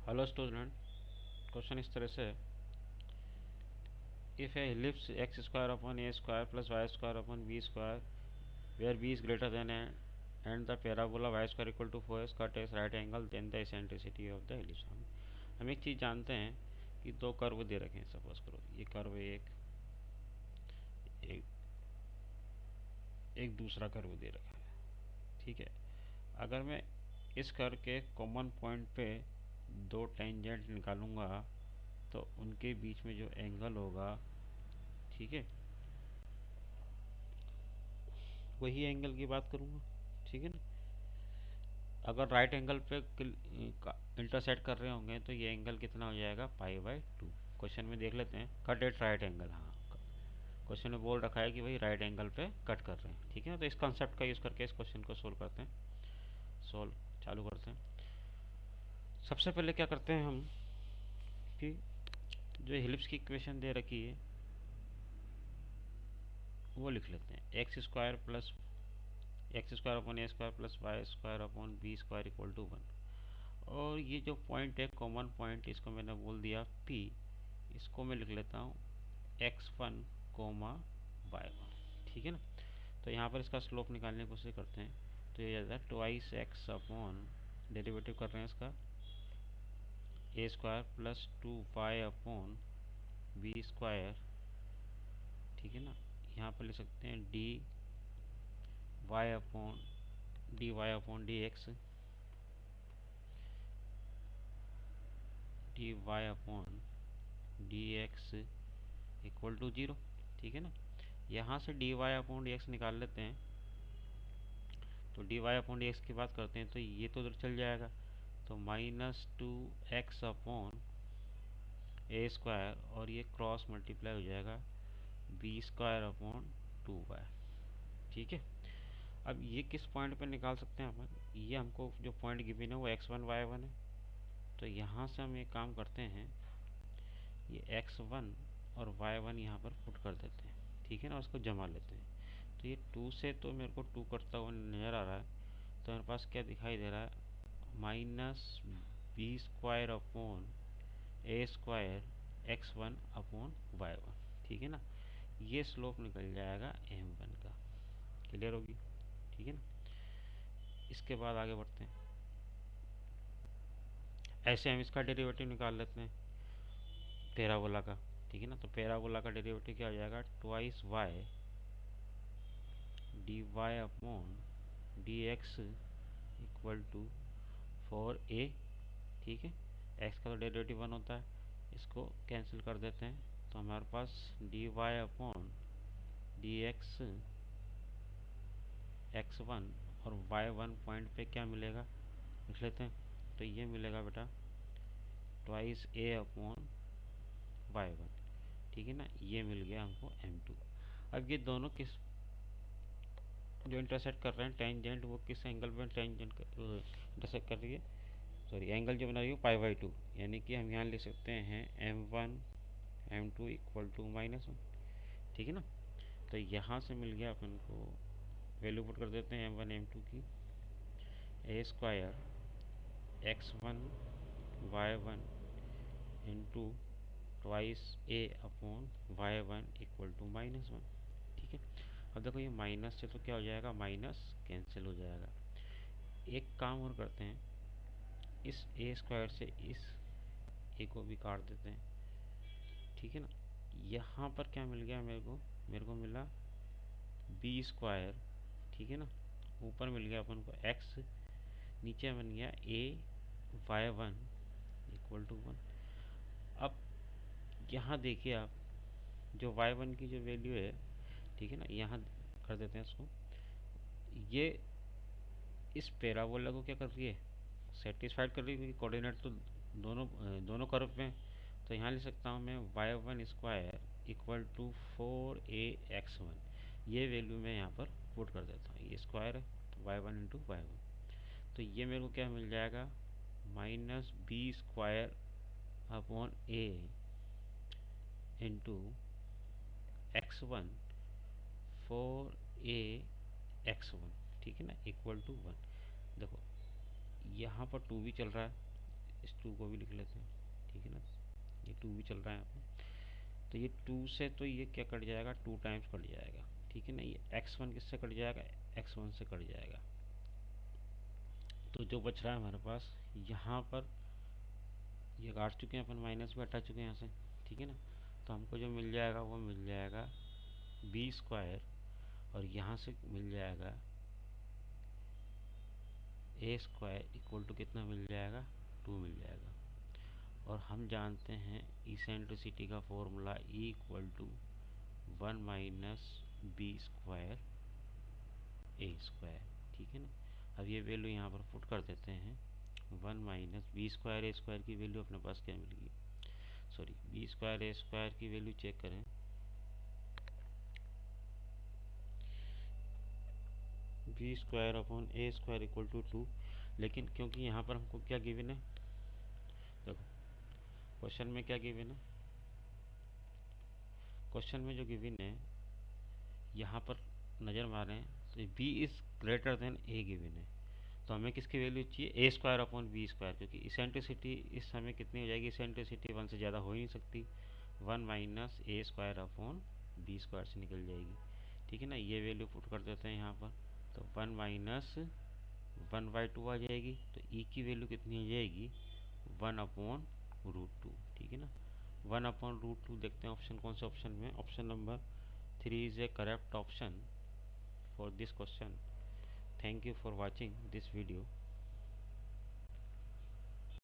Hello student, question इस तरह से if a ellipse x square upon a square plus y square upon B square where b is greater than and the parabola y square equal to 4 cuts right angle then the eccentricity of the ellipse. हम एक चीज़ जानते हैं कि दो curve दे रखे हैं। Suppose करो ये कर्व एक एक दूसरा कर्व दे रखा है। ठीक है, अगर मैं इस कर्व के कॉमन पॉइंट पे दो टेंजेंट निकालूंगा तो उनके बीच में जो एंगल होगा, ठीक है, वही एंगल की बात करूंगा। ठीक है ना। अगर राइट एंगल पे इंटरसेक्ट कर रहे होंगे तो ये एंगल कितना हो जाएगा, पाई/2। क्वेश्चन में देख लेते हैं, कट एट राइट एंगल। हाँ, क्वेश्चन में बोल रखा है कि भाई राइट एंगल पे कट कर रहे हैं। ठीक है ना। तो इस कॉन्सेप्ट का यूज़ करके इस क्वेश्चन को सोल्व करते हैं। सोल्व चालू करते हैं। सबसे पहले क्या करते हैं हम कि जो एलिप्स की इक्वेशन दे रखी है वो लिख लेते हैं। X square upon a square plus y square upon B square equal to 1। और ये जो पॉइंट है कॉमन पॉइंट, इसको मैंने बोल दिया P। इसको मैं लिख लेता हूँ x1 कोमा y1। ठीक है ना। तो यहाँ पर इसका स्लोप निकालने की कोशिश करते हैं। तो ये जाता है ट्वाइस एक्स अपॉन, डेरिवेटिव कर रहे हैं इसका, A square plus 2y upon B square. ठीक है ना। यहाँ पर लिख सकते हैं dy upon dx equal to 0। ठीक है ना। यहाँ से dy/dx निकाल लेते हैं। तो dy/dx की बात करते हैं तो ये तो उधर चल जाएगा। तो -2x अपॉन ए स्क्वायर और ये क्रॉस मल्टीप्लाई हो जाएगा बी स्क्वायर अपॉन 2y। ठीक है। अब ये किस पॉइंट पे निकाल सकते हैं अपन, ये हमको जो पॉइंट गिवन है वो x1 y1 है। तो यहाँ से हम एक काम करते हैं, ये x1 और y1 यहाँ पर पुट कर देते हैं। ठीक है ना। उसको जमा लेते हैं। तो ये 2 से तो मेरे को 2 करता हुआ नज़र आ रहा है। तो मेरे पास क्या दिखाई दे रहा है, -b² upon a square x1/y1। ठीक है ना। ये स्लोप निकल जाएगा m1 का। क्लियर होगी। ठीक है ना। इसके बाद आगे बढ़ते हैं। ऐसे हम इसका डेरिवेटिव निकाल लेते हैं पैराबोला का। ठीक है ना। तो पैराबोला का डेरिवेटिव क्या हो जाएगा, twice y dy upon dx equal to 4a। ठीक है। x का तो डेरिवेटिव 1 होता है, इसको कैंसिल कर देते हैं। तो हमारे पास dy अपॉन dx x1 और y1 पॉइंट पे क्या मिलेगा लिख लेते हैं। तो ये मिलेगा बेटा ट्वाइस a अपॉन y1। ठीक है ना। ये मिल गया हमको m2। अब ये दोनों किस जो इंटरसेक्ट कर रहे हैं टेंजेंट, वो किस एंगल में टेंजेंट इंटरसेक्ट कर रही है, सॉरी एंगल जो बना रही है पाई/2। यानी कि हम यहाँ लिख सकते हैं m1 m2 इक्वल टू -1। ठीक है ना। तो यहाँ से मिल गया अपन को, वैल्यू पुट कर देते हैं m1 m2 की। A square x1 y1 into twice a upon y1 equal to -1। ठीक है। अब देखो ये माइनस से तो क्या हो जाएगा, माइनस कैंसिल हो जाएगा। एक काम और करते हैं, इस ए स्क्वायर से इस ए को भी काट देते हैं। ठीक है ना। यहाँ पर क्या मिल गया मेरे को मिला बी स्क्वायर। ठीक है ना। ऊपर मिल गया अपन को एक्स, नीचे बन गया a/y1 इक्वल टू 1। अब यहाँ देखिए आप, जो y1 की जो वैल्यू है, ठीक है ना, यहाँ कर देते हैं इसको। ये इस पैराबोला को क्या कर रही है, सेटिस्फाइड कर रही है, क्योंकि कोऑर्डिनेट तो दोनों कर्व में। तो यहाँ लिख सकता हूँ मैं y1 square equal to 4ax1। ये वैल्यू मैं यहाँ पर पुट कर देता हूँ। ये स्क्वायर है y1 इंटू y1। तो ये मेरे को क्या मिल जाएगा, -b² upon a into x1 4ax1। ठीक है ना, इक्वल टू 1। देखो यहाँ पर 2 भी चल रहा है, इस 2 को भी लिख लेते हैं, ठीक है ना, ये 2 भी चल रहा है यहाँ पे। तो ये 2 से तो ये क्या कट जाएगा, 2 टाइम्स कट जाएगा, ठीक है ना। ये x1 किससे कट जाएगा, x1 से कट जाएगा। तो जो बच रहा है हमारे पास यहाँ पर, ये काट चुके हैं अपन, माइनस भी हटा चुके हैं यहाँ से, ठीक है ना। तो हमको जो मिल जाएगा वो मिल जाएगा बी स्क्वायर, और यहाँ से मिल जाएगा ए स्क्वायर इक्वल टू कितना मिल जाएगा, 2 मिल जाएगा। और हम जानते हैं इसेंट्रिसिटी का formula e equal to 1 minus b square a square, ठीक है ना। अब ये वैल्यू यहाँ पर पुट कर देते हैं, 1 minus b square a square की वैल्यू अपने पास क्या मिलेगी, sorry b square a square की वैल्यू चेक करें, b square upon a square equal to 2। लेकिन क्योंकि यहाँ पर हमको क्या गिवन है, देखो क्वेश्चन में क्या गिवन है, क्वेश्चन में जो गिवन है यहाँ पर नज़र मारें तो B is greater than A given है। तो हमें किसकी वैल्यू चाहिए, A square upon B square, क्योंकि इसेंट्रिसिटी इस समय कितनी हो जाएगी, इसेंट्रिसिटी 1 से ज़्यादा हो ही नहीं सकती, 1 माइनस ए स्क्वायर अपॉन बी स्क्वायर से निकल जाएगी, ठीक है ना। ये वैल्यू पुट कर देते हैं यहाँ पर, तो 1 माइनस 1/2 आ जाएगी। तो ई की वैल्यू कितनी आ जाएगी, 1/√2, ठीक है ना। 1/√2 देखते हैं ऑप्शन कौन से ऑप्शन में, option number 3 is A correct option for this question. Thank you for watching this video.